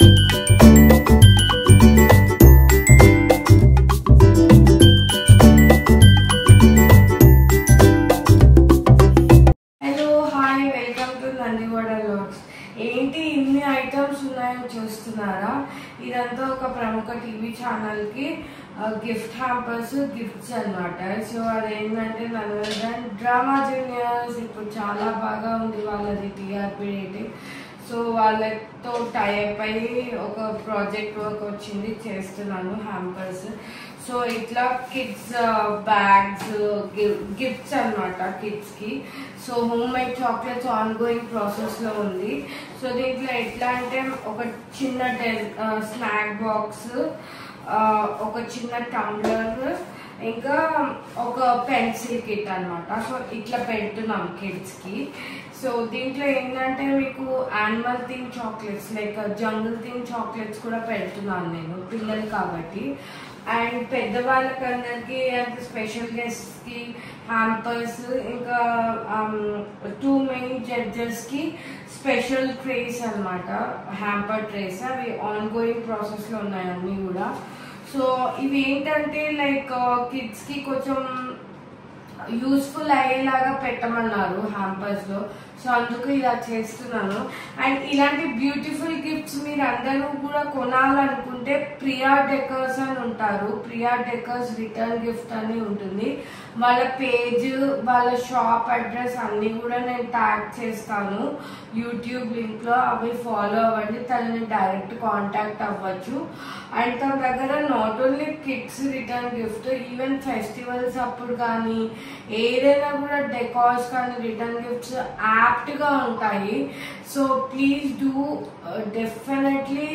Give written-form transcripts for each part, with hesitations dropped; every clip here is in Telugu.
ఏంటి ఇన్ని ఐటమ్స్ ఉన్నాయో చూస్తున్నారా? ఇదంతా ఒక ప్రముఖ టీవీ ఛానల్ కి గిఫ్ట్ హ్యాంపర్స్ గిఫ్ట్స్ అన్నమాట. సో అదేంటంటే డ్రామా జూనియర్స్ ఇప్పుడు చాలా బాగా ఉంది వాళ్ళది టీఆర్పీ రేటింగ్. సో వాళ్ళతో టైప్ అయ్యి ఒక ప్రాజెక్ట్ వర్క్ వచ్చింది, చేస్తున్నాను హ్యాంపర్స్. సో ఇట్లా కిడ్స్ బ్యాగ్స్ గిఫ్ట్స్ అన్నమాట కిడ్స్ కి. So home made chocolates on going process లో ఉంది. సో దీంట్లో ఎట్లా అంటే ఒక చిన్న స్నాక్ బాక్స్, ఒక చిన్న టంబ్లర్, ఇంకా ఒక పెన్సిల్ కిట్ అన్నమాట. సో ఇట్లా పెడుతున్నాం కిడ్స్ కి. సో దీంట్లో ఏంటంటే మీకు animal theme chocolates like jungle theme chocolates కూడా పెడుతున్నాను నేను పిల్లలు కాబట్టి. అండ్ పెద్దవాళ్ళకందరికి అంటే స్పెషల్ గెస్ట్ కి హ్యాంపర్స్, ఇంకా 2 మెయిన్ జడ్జెస్ కి స్పెషల్ ట్రేస్ అన్నమాట, హ్యాంపర్ ట్రేస్. అవి ఆన్ గోయింగ్ ప్రాసెస్ లో ఉన్నాయి అన్ని కూడా. సో ఇవి ఏంటంటే లైక్ కిడ్స్ కి కొంచెం యూస్ఫుల్ అయ్యేలాగా పెట్టమన్నారు హ్యాంపర్స్ లో. సో అందుకు ఇలా చేస్తున్నాను. అండ్ ఇలాంటి బ్యూటిఫుల్ గిఫ్ట్స్ మీరు అందరూ కూడా కొనాలనుకుంటే ప్రియా డెకర్స్ అని ఉంటారు, ప్రియా డెకర్స్ రిటర్న్ గిఫ్ట్ అని ఉంటుంది. వాళ్ళ పేజ్, వాళ్ళ షాప్ అడ్రస్ అన్ని కూడా నేను ట్యాగ్ చేస్తాను యూట్యూబ్ లింక్ లో. అవి ఫాలో అవ్వండి, తనని డైరెక్ట్ కాంటాక్ట్ అవ్వచ్చు. అండ్ తన దగ్గర not only kids return gift, even festivals అప్పుడు కానీ ఏదైనా కూడా డెకార్స్ కానీ రిటర్న్ గిఫ్ట్స్ యాప్ట్ గా ఉంటాయి. So please do definitely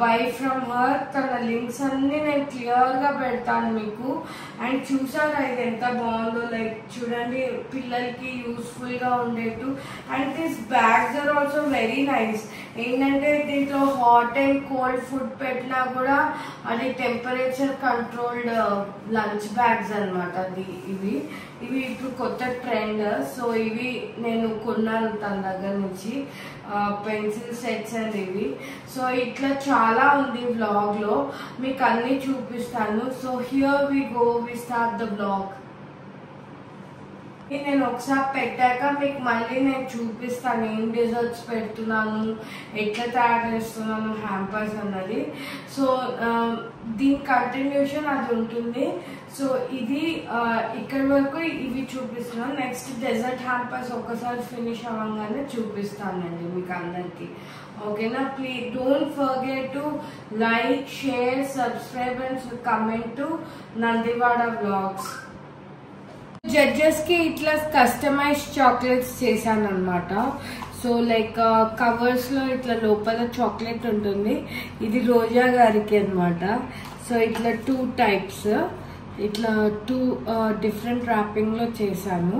buy from her. తన లింక్స్ అన్ని నేను క్లియర్ గా పెడతాను మీకు. అండ్ చూసారా ఇది ఎంత బాగుందో, లైక్ చూడండి పిల్లలకి యూస్ఫుల్ గా ఉండేట్టు. And this bags are also very nice. ఏంటంటే దీంట్లో హాట్ అండ్ కోల్డ్ ఫుడ్ పెట్టినా కూడా అది టెంపరేచర్ కంట్రోల్డ్ లంచ్ బ్యాగ్స్ అనమాట. ఇవి ఇప్పుడు కొత్త ట్రెండ్. సో ఇవి నేను కొన్నాను తన దగ్గర నుంచి, పెన్సిల్ సెట్స్ అండ్ ఇవి. సో ఇట్లా చాలా ఉంది వ్లాగ్ లో, మీకు అన్ని చూపిస్తాను. So here we go, we start the vlog. నేను ఒకసారి పెట్టాక మీకు మళ్ళీ నేను చూపిస్తాను ఏం డిజర్ట్స్ పెడుతున్నాను, ఎట్లా తయారు చేస్తున్నాను హ్యాంపర్స్ అన్నది. సో దీని కంటిన్యూషన్ అది ఉంటుంది. సో ఇది ఇక్కడి వరకు ఇవి చూపిస్తున్నాను. నెక్స్ట్ డెజర్ట్ హ్యాంపర్స్ ఒకసారి ఫినిష్ అవ్వగానే చూపిస్తానండి మీకు అందరికి. ఓకేనా? Please don't forget to like, share, subscribe and comment to Nandivada vlogs. Judges కి ఇట్లా కస్టమైజ్ చాక్లెట్స్ చేశాను అనమాట. సో లైక్ కవర్స్ లో ఇట్లా లోపల చాక్లెట్ ఉంటుంది. ఇది రోజా గారికి అనమాట. సో ఇట్లా 2 టైప్స్, ఇట్లా 2 డిఫరెంట్ ర్యాపింగ్ లో చేశాను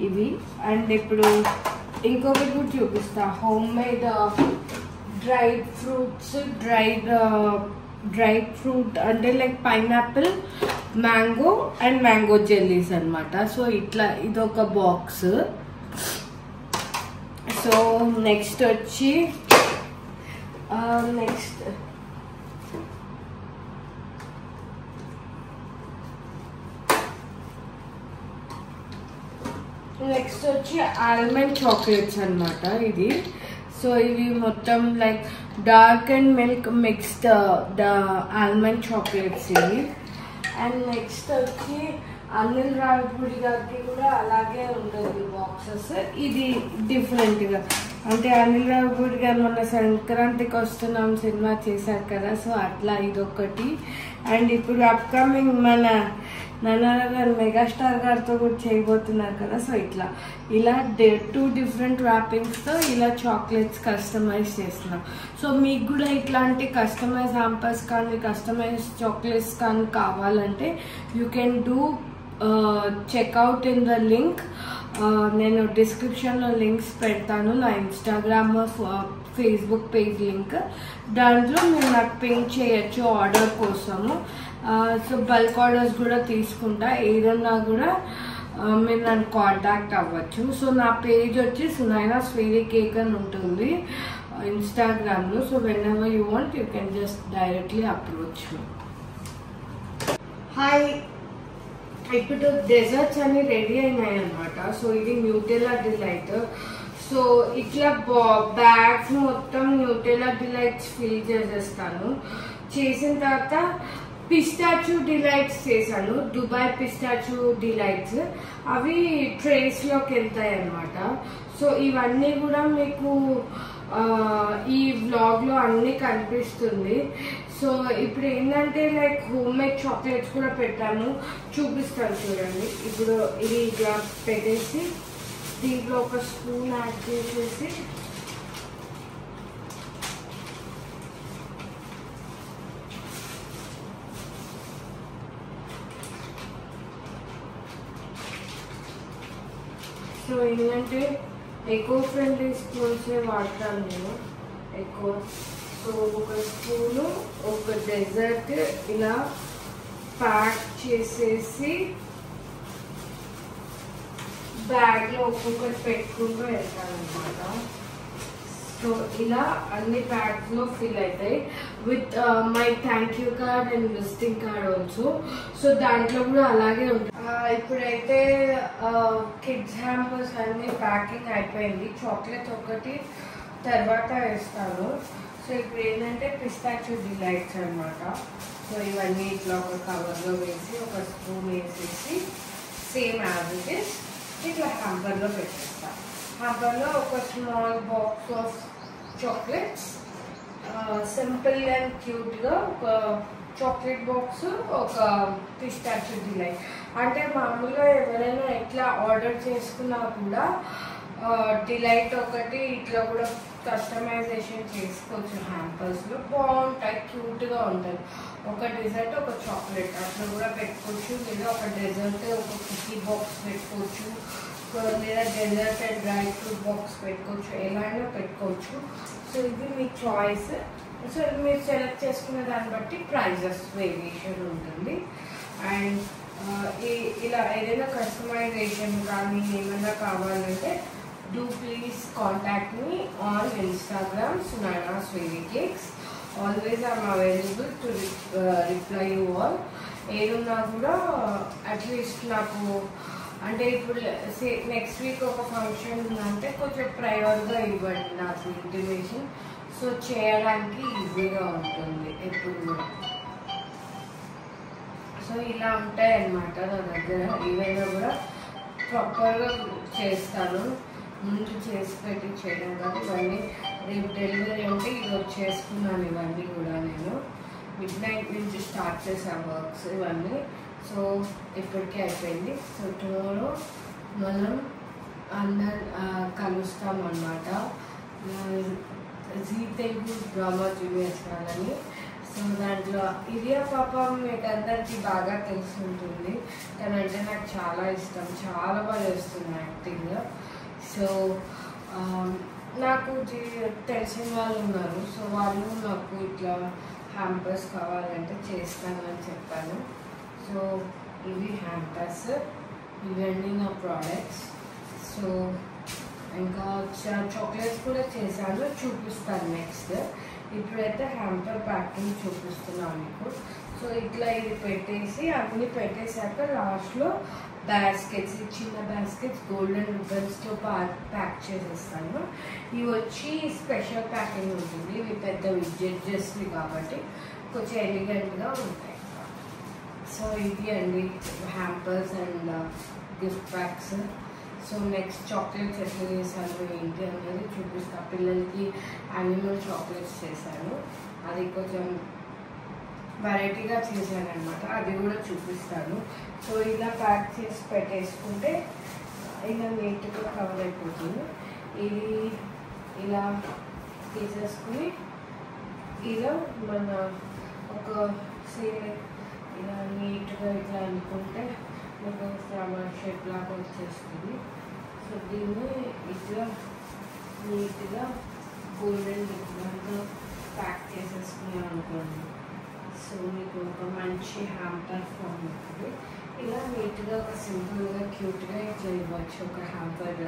ఇవి. అండ్ ఇప్పుడు ఇంకొకటి కూడా చూపిస్తా, home made dried fruits, dried fruit అంటే like pineapple, mango and mango jellies అనమాట. సో ఇట్లా ఇదొక బాక్స్. సో నెక్స్ట్ వచ్చి నెక్స్ట్ వచ్చి ఆల్మండ్ చాక్లెట్స్ అనమాట ఇది. సో ఇవి మొత్తం like dark and milk mixed almond chocolates ఇవి. అండ్ నెక్స్ట్ వచ్చి అనిల్ రావిపూడి గారికి కూడా అలాగే ఉంటుంది బాక్సెస్. ఇది డిఫరెంట్ గా, అంటే అనిల్ రావిపూడి గారు మొన్న సంక్రాంతికి వస్తున్నాం సినిమా చేశారు కదా, సో అట్లా ఇదొకటి. అండ్ ఇప్పుడు అప్కమింగ్ మన నన్నగారు మెగాస్టార్ గారితో కూడా చేయబోతున్నారు కదా. సో ఇలా 2 డిఫరెంట్ ర్యాపింగ్స్ తో ఇలా చాక్లెట్స్ కస్టమైజ్ చేస్తున్నాం. సో మీకు కూడా ఇట్లాంటి కస్టమైజ్ హ్యాంపర్స్ కానీ కస్టమైజ్ చాక్లెట్స్ కానీ కావాలంటే you can do checkout in the link. నేను డిస్క్రిప్షన్లో లింక్స్ పెడతాను, నా ఇన్స్టాగ్రామ్, ఫేస్బుక్ పేజ్ లింక్. దాంట్లో మీరు నాకు పింక్ చేయొచ్చు ఆర్డర్ కోసము. సో బల్క్ ఆర్డర్స్ కూడా తీసుకుంటా, ఏదన్నా కూడా మీరు నన్ను కాంటాక్ట్ అవ్వచ్చు. సో నా పేజ్ వచ్చి సునైనా స్వీరీ కేక్ అని ఉంటుంది. ఇన్స్టాగ్రామ్లో. So వెన్ఎవర్ you want you can just directly approach me. Hi, ఇప్పుడు డెజర్ట్స్ అన్ని రెడీ అయినాయి అనమాట. సో ఇది న్యూటెల్లా డిలైట్. సో ఇట్లా బ్యాగ్స్ మొత్తం న్యూటెల్లా డిలైట్స్ ఫిల్ చేసేస్తాను. చేసిన తర్వాత పిస్టాచ్యూ డిలైట్స్ చేశాను, దుబాయ్ పిస్టాచ్యూ డిలైట్స్. అవి ట్రేస్లోకి వెళ్తాయి అన్నమాట. సో ఇవన్నీ కూడా మీకు ఈ వ్లాగ్లో అన్నీ కనిపిస్తుంది. సో ఇప్పుడు ఏంటంటే లైక్ హోమ్ మేడ్ చాక్లెట్స్ కూడా పెట్టాను, చూపిస్తాను చూడండి. ఇప్పుడు ఇది ఇట్లా పెట్టేసి దీంట్లో ఒక స్పూన్ యాడ్ చేసేసి సో ఏంటంటే ఎకో ఫ్రెండ్లీ స్పూన్సే వాడతాను నేను ఎక్కువ. సో ఒక స్పూను ఒక డెజర్ట్ ఇలా ప్యాక్ చేసేసి బ్యాగ్లో ఒక్కొక్కటి పెట్టుకుంటూ వెళ్తాను అనమాట. సో ఇలా అన్ని బ్యాగ్లో ఫిల్ అవుతాయి with my thank you card and visiting card also. So దాంట్లో కూడా అలాగే ఉంటుంది. ఇప్పుడైతే కిడ్స్ హ్యాంపర్స్ అన్ని ప్యాకింగ్ అయిపోయింది. చాక్లెట్ ఒకటి తర్వాత వేస్తాను. సో ఇప్పుడు ఏంటంటే పిస్టాచ్యూ డిలైట్స్ అనమాట. సో ఇవన్నీ ఇట్లా ఒక కవర్లో వేసి ఒక స్పూన్ వేసేసి సేమ్ యాజ్ ఇట్ ఇస్ ఇట్లా హ్యాంపర్లో పెట్టేస్తాను. హ్యాంపర్లో ఒక small box of chocolates, simple and క్యూట్గా ఒక చాక్లెట్ బాక్స్, ఒక పిస్టాచ్యూ డిలైట్. అంటే మామూలుగా ఎవరైనా ఎట్లా ఆర్డర్ చేసుకున్నా కూడా డిలైట్ ఒకటి ఇట్లా కూడా కస్టమైజేషన్ చేసుకోవచ్చు. హ్యాంపర్స్లో బాగుంటాయి, క్యూట్గా ఉంటుంది. ఒక డెజర్ట్ ఒక చాక్లెట్ అట్లా కూడా పెట్టుకోవచ్చు, లేదా ఒక డెజర్ట్ ఒక కుకీ బాక్స్ పెట్టుకోవచ్చు, లేదా dessert and dry fruit box పెట్టుకోవచ్చు, ఎలా అయినా పెట్టుకోవచ్చు. సో ఇది మీ చాయిస్. సో మీరు సెలెక్ట్ చేసుకునే దాన్ని బట్టి ప్రైజెస్ వేరియేషన్ ఉంటుంది. అండ్ ఇలా ఏదైనా కస్టమైజేషన్ కానీ ఏమైనా కావాలంటే do please contact me on Instagram Sunana Sweetie Cakes. Always I'm available to reply you all. ఏదున్నా కూడా అట్లీస్ట్ నాకు అంటే ఇప్పుడు నెక్స్ట్ వీక్ ఒక ఫంక్షన్ ఉందంటే కొంచెం ప్రయర్గా ఇవ్వండి నాకు ఇంటిమేషన్. సో చేయడానికి ఈజీగా ఉంటుంది ఎప్పుడు కూడా. సో ఇలా ఉంటాయి అన్నమాట నా దగ్గర. ఏవైనా కూడా ప్రాపర్గా చేస్తాను, ముందు చేసి పెట్టి చేయడం కాదు. ఇవన్నీ రేపు డెలివరీ ఉంటే ఇది వచ్చేసుకున్నాను. ఇవన్నీ కూడా నేను మిడ్నైట్ నుంచి స్టార్ట్ చేసాను వర్క్స్ ఇవన్నీ. సో ఇప్పటికే అయిపోయింది. సో టుమారో మనం అందరు కలుస్తాం అన్నమాట. జీ తెలుగు డ్రామా జూనియర్స్ వాళ్ళని. సో దాంట్లో ఇరియా పాపం మీకు అందరికీ బాగా తెలుసుంటుంది. తనంటే నాకు చాలా ఇష్టం, చాలా బాగా చేస్తుంది యాక్టింగ్. సో నాకు తెలిసిన వాళ్ళు ఉన్నారు. సో వాళ్ళు నాకు ఇట్లా హ్యాంపర్స్ కావాలంటే చేస్తానని చెప్పాను. సో ఇవి హ్యాంపర్స్, ఇవన్నీ నా ప్రోడక్ట్స్. సో ఇంకా చాక్లెట్స్ కూడా చేశాను, చూపిస్తాను నెక్స్ట్. ఇప్పుడైతే హ్యాంపర్ ప్యాకింగ్ చూపిస్తున్నాను మీకు. సో ఇట్లా ఇది పెట్టేసి అన్నీ పెట్టేశాక లాస్ట్లో బాస్కెట్స్, చిన్న బాస్కెట్స్ గోల్డెన్ రిబ్బన్స్తో ప్యాక్ చేసేస్తాను. ఇవి వచ్చి స్పెషల్ ప్యాకింగ్ ఉంటుంది. ఇవి పెద్ద జడ్జెస్వి కాబట్టి కొంచెం ఎలిగెంట్గా ఉంటాయి. సో ఇది అండి hampers and gift packs. So next chocolates ఎట్లా చేశాను ఏంటి అనేది చూపిస్తాను. పిల్లలకి యానిమల్ చాక్లెట్స్ చేశాను, అది కొంచెం వెరైటీగా చేశాను అనమాట, అది కూడా చూపిస్తాను. సో ఇలా ప్యాక్ చేసి పెట్టేసుకుంటే ఇలా నీట్గా కవర్ అయిపోతుంది. ఇది ఇలా తీసేసుకుని ఇలా మన ఒక ఇలా నీట్గా ఇట్లా అనుకుంటే ఒక ఫ్లవర్ షేప్ లాగా వచ్చేస్తుంది. సో దీన్ని ఇట్లా నీట్గా గోల్డెన్ రిబ్బన్తో ప్యాక్ చేసేసుకున్నాం అనుకోండి. సో మీకు ఒక మంచి హ్యాంపర్ ఫామ్ అవుతుంది. ఇలా నీట్గా ఒక సింపుల్గా క్యూట్గా ఇట్లా ఇవ్వచ్చు ఒక హ్యాంపర్.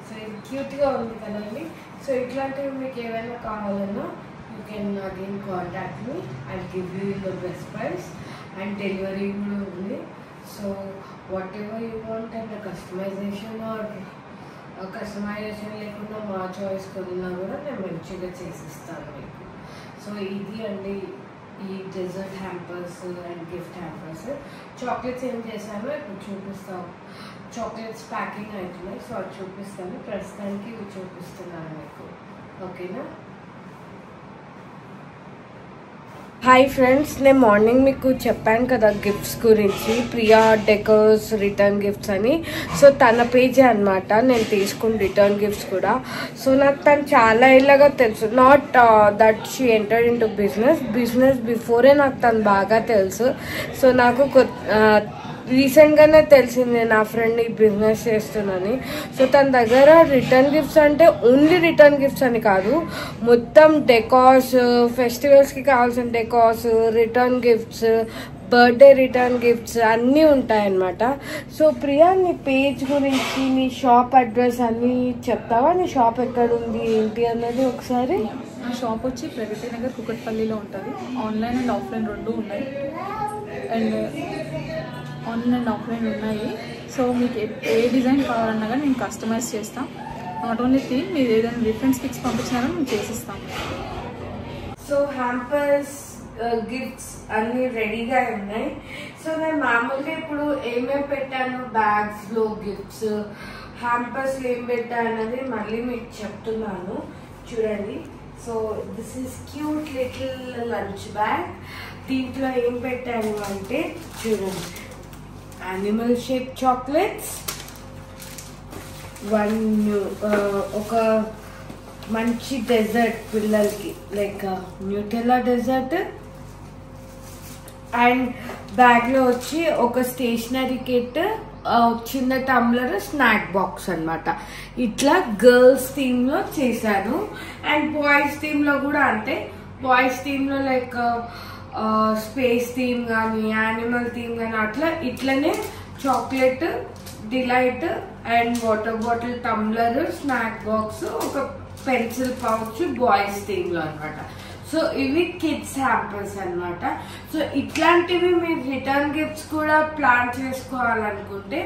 సో సో ఇది క్యూట్గా ఉంది కదండి. సో ఇట్లాంటివి మీకు ఏమైనా కావాలన్నా you can again contact me. I give you in the best price and delivery కూడా ఉంది. So whatever you want and customization or customization లేకుండా మా చాయిస్ కొన్నా కూడా నేను మంచిగా చేసిస్తాను మీకు. సో ఇది అండి ఈ dessert hampers and gift hampers. Chocolates ఏం చేశానో ఇప్పుడు చూపిస్తాను. చాక్లెట్స్ ప్యాకింగ్ అవుతున్నాయి, సో అది చూపిస్తాను. ప్రస్తుతానికి ఇవి చూపిస్తున్నాను మీకు, ఓకేనా? హాయ్ ఫ్రెండ్స్, నేను మార్నింగ్ మీకు చెప్పాను కదా గిఫ్ట్స్ గురించి, ప్రియా డెకర్స్ రిటర్న్ గిఫ్ట్స్ అని. సో తన పేజే అనమాట నేను తీసుకున్న రిటర్న్ గిఫ్ట్స్ కూడా. సో నాకు తను చాలా ఏళ్ళగా తెలుసు. Not that she entered in to business before నాకు తను బాగా తెలుసు. సో నాకు రీసెంట్గానే తెలిసింది నా ఫ్రెండ్ ఈ బిజినెస్ చేస్తున్నాని. సో తన దగ్గర రిటర్న్ గిఫ్ట్స్ అంటే ఓన్లీ రిటర్న్ గిఫ్ట్స్ అని కాదు, మొత్తం డెకాస్, ఫెస్టివల్స్కి కావాల్సిన decors, return gifts, birthday return gifts అన్నీ ఉంటాయన్నమాట. సో ప్రియా, నీ పేజ్ గురించి, నీ షాప్ అడ్రస్ అన్నీ చెప్తావా? నీ షాప్ ఎక్కడ ఉంది ఏంటి అన్నది ఒకసారి. నా షాప్ వచ్చి ప్రగతి నగర్ కుకట్పల్లిలో ఉంటుంది. ఆన్లైన్ అండ్ ఆఫ్లైన్ రెండు ఉన్నాయి. అండ్ ఆన్లైన్ అండ్ ఆఫ్లైన్ ఉన్నాయి. సో మీకు ఏ డిజైన్ కావాలన్నా కానీ నేను కస్టమైజ్ చేస్తాం. నాట్ ఓన్లీ థీమ్, మీరు ఏదైనా రిఫరెన్స్ పిక్స్ పంపించినా కానీ మేము చేసిస్తాం. సో హ్యాంపర్స్, గిఫ్ట్స్ అన్నీ రెడీగా ఉన్నాయి. సో నేను మామూలుగా ఇప్పుడు ఏమేమి పెట్టాను, బ్యాగ్స్లో గిఫ్ట్స్, హ్యాంపర్స్ ఏం పెట్టాను అన్నది మళ్ళీ మీకు చెప్తున్నాను చూడండి. So this is cute little lunch bag. దీంట్లో ఏం పెట్టాను అంటే చూడండి, యానిమల్ షేప్ చాక్లెట్స్, ఒక మంచి డెజర్ట్ పిల్లలకి లైక్ న్యూటెల్లా డెజర్ట్, అండ్ బ్యాగ్లో వచ్చి ఒక స్టేషనరీ కిట్, చిన్న టమ్లర్, స్నాక్ బాక్స్ అనమాట. ఇట్లా గర్ల్స్ థీమ్లో చేశాను. అండ్ బాయ్స్ థీమ్లో కూడా అంతే. బాయ్స్ థీమ్లో లైక్ స్పేస్ థీమ్ కానీ, యానిమల్ థీమ్ కానీ అట్లా ఇట్లనే chocolate, delight and water bottle, tumbler, snack box, ఒక పెన్సిల్ పౌచ్ బాయ్స్ థీమ్లో అనమాట. సో ఇవి కిడ్స్ హ్యాంపర్స్ అనమాట. సో ఇట్లాంటివి మీరు రిటర్న్ గిఫ్ట్స్ కూడా ప్లాన్ చేసుకోవాలనుకుంటే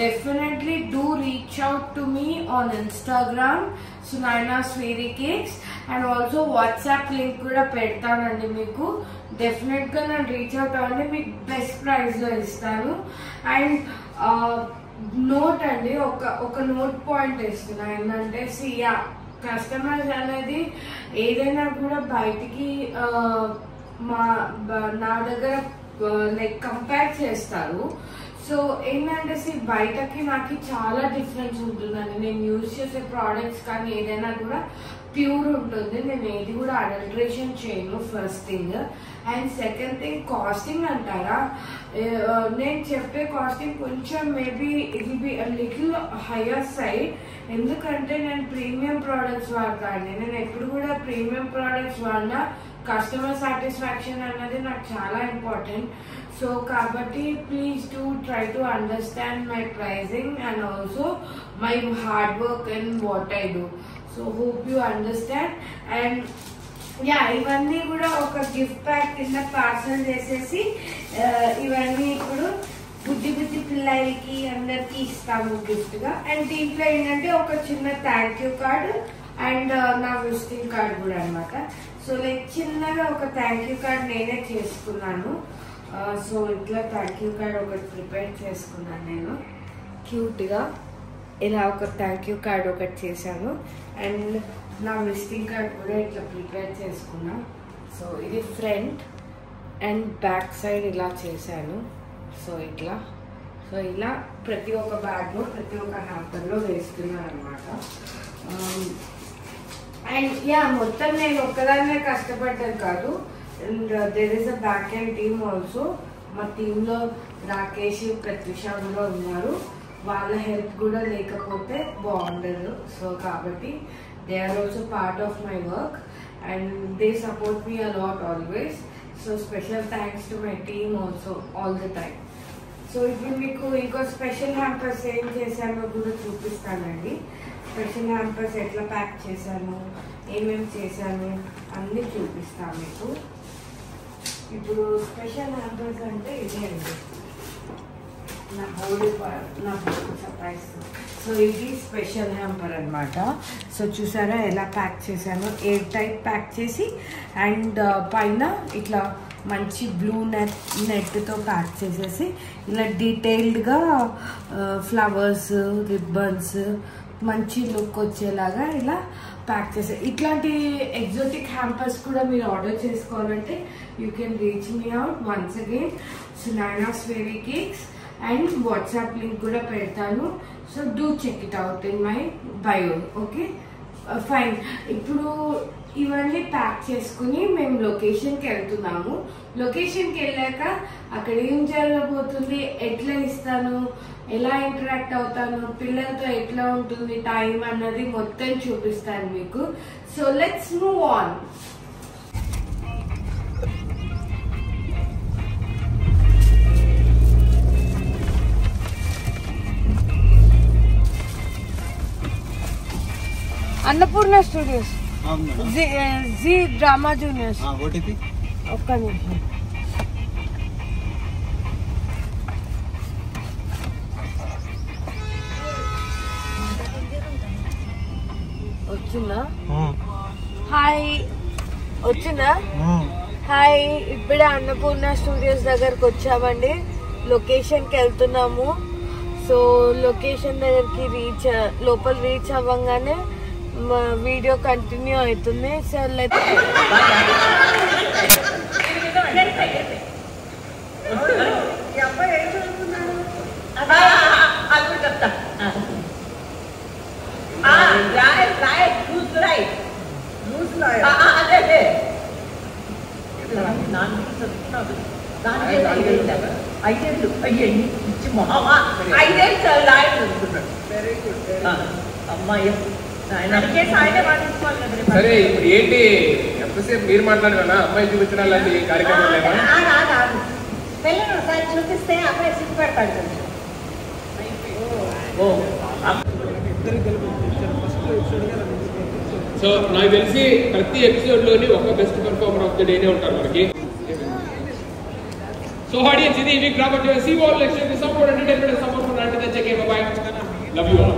definitely do reach out to me on Instagram Sunaina స్వీరీ cakes. And also WhatsApp link కూడా పెడతానండి మీకు. డెఫినెట్గా నన్ను రీచ్ అవుట్ అవ్వండి, మీకు బెస్ట్ ప్రైస్లో ఇస్తాను. అండ్ నోట్ అండి, ఒక నోట్ పాయింట్ ఇస్తున్నా ఏంటంటే, సియా కస్టమర్స్ అనేది ఏదైనా కూడా బయటికి నా దగ్గర లైక్ కంపేర్ చేస్తారు. సో ఏంటంటే బయటకి నాకు చాలా డిఫరెన్స్ ఉంటుందండి. నేను యూజ్ చేసే ప్రోడక్ట్స్ కానీ ఏదైనా కూడా ప్యూర్ ఉంటుంది. నేను ఏది కూడా అడల్ట్రేషన్ చేయను, first thing. And second thing, costing అంటారా, నేను చెప్పే కాస్టింగ్ కొంచెం maybe it will be little higher side. ఎందుకంటే నేను ప్రీమియం ప్రోడక్ట్స్ వాడతాను. నేను ఎప్పుడు కూడా ప్రీమియం ప్రోడక్ట్స్ వాడినా కస్టమర్ సాటిస్ఫాక్షన్ అన్నది నాకు చాలా ఇంపార్టెంట్. సో కాబట్టి please do try to understand my pricing and also my hard work and what I do. So hope you understand. And yeah, ఇవన్నీ కూడా ఒక గిఫ్ట్ ప్యాక్ కింద పార్సల్ చేసేసి ఇవన్నీ ఇప్పుడు బుద్ధి పిల్లలకి అందరికి ఇస్తాము గిఫ్ట్ గా. అండ్ దీంట్లో ఏంటంటే ఒక చిన్న థ్యాంక్ యూ కార్డ్ అండ్ నా విజిటింగ్ కార్డ్ కూడా అనమాట. సో లైక్ చిన్నగా ఒక థ్యాంక్ యూ కార్డ్ నేనే చేసుకున్నాను. సో ఇట్లా థ్యాంక్ యూ కార్డ్ ఒకటి ప్రిపేర్ చేసుకున్నాను నేను క్యూట్గా. ఇలా ఒక థ్యాంక్ యూ కార్డ్ ఒకటి చేశాను. అండ్ నా విజిటింగ్ కార్డ్ కూడా ఇట్లా ప్రిపేర్ చేసుకున్నా. సో ఇది ఫ్రంట్ అండ్ బ్యాక్ సైడ్ ఇలా చేశాను. సో ఇట్లా ప్రతి ఒక్క బ్యాగ్లో, ప్రతి ఒక్క హ్యాంపర్లో వేస్తున్నాను అనమాట. అండ్ యా, మొత్తం నేను ఒక్కదాన్నే కష్టపడ్డాను కాదు. And there is a back and team also. మా టీంలో రాకేష్, ప్రత్యూష కూడా ఉన్నారు. వాళ్ళ హెల్ప్ కూడా లేకపోతే బాగుండదు. సో కాబట్టి they are also part of my work and they support me a lot always. So special thanks to my team also all the time. So ఇప్పుడు మీకు ఇంకో స్పెషల్ హ్యాంపర్స్ ఏం చేశానో కూడా చూపిస్తానండి. స్పెషల్ హ్యాంపర్స్ ఎట్లా ప్యాక్ చేశాను, ఏమేమి చేశాను అన్నీ చూపిస్తాను మీకు. ఇప్పుడు స్పెషల్ హ్యాంపర్స్ అంటే ఇదే అండి, నా సర్ప్రైజ్. సో ఇది స్పెషల్ హ్యాంపర్ అనమాట. సో చూసారా ఎలా ప్యాక్ చేశాను, ఎయిర్ టైట్ ప్యాక్ చేసి అండ్ పైన ఇట్లా మంచి బ్లూ నెట్తో ప్యాక్ చేసేసి ఇలా డీటెయిల్డ్గా ఫ్లవర్స్, రిబ్బన్స్ మంచి లుక్ వచ్చేలాగా ఇలా ప్యాక్ చేసే. ఇట్లాంటి ఎగ్జోటిక్ హ్యాంపర్స్ కూడా మీరు ఆర్డర్ చేసుకోవాలంటే you can reach me out once again Sunaina's fairy cakes and WhatsApp link కూడా పెడతాను. So do check it out in my bio. Okay fine. ఇప్పుడు ఇవన్నీ ప్యాక్ చేసుకుని మేము లొకేషన్కి వెళ్తున్నాము. లొకేషన్కి వెళ్ళాక అక్కడ ఏం జరగబోతుంది, ఎట్లా ఇస్తాను, ఎలా ఇంటరాక్ట్ అవుతాను, పిల్లలతో ఎట్లా ఉంటుంది టైం అన్నది మొత్తం చూపిస్తాను మీకు. So let's move on. Annapurna studios, Zee drama juniors. ఒక్క నిమిషం. వచ్చిందా? హాయ్, వచ్చిందా? హాయ్, ఇప్పుడే అన్నపూర్ణ స్టూడియోస్ దగ్గరకు వచ్చామండి. లొకేషన్కి వెళ్తున్నాము. సో లొకేషన్ దగ్గరికి లోపల రీచ్ అవ్వగానే వీడియో కంటిన్యూ అవుతుంది. సో లెట్ సరే ఇప్పుడు ఏంటి ఎంతసేపు మీరు మాట్లాడారా? అమ్మాయి చూపించిన లాంటి కార్యక్రమాలు చూపిస్తే అబ్బాయి సిగ్గుపడతాడు. సో నాకు తెలిసి ప్రతి ఎపిసోడ్ లోని ఒక బెస్ట్ పర్ఫార్మర్ ఆఫ్ ద డేనే ఉంటారు మనకి. సో ఆడియన్స్, ఇది వీక్ రాబట్టి see all lecture support entertainment support for అంటే check bye bye. Love you all.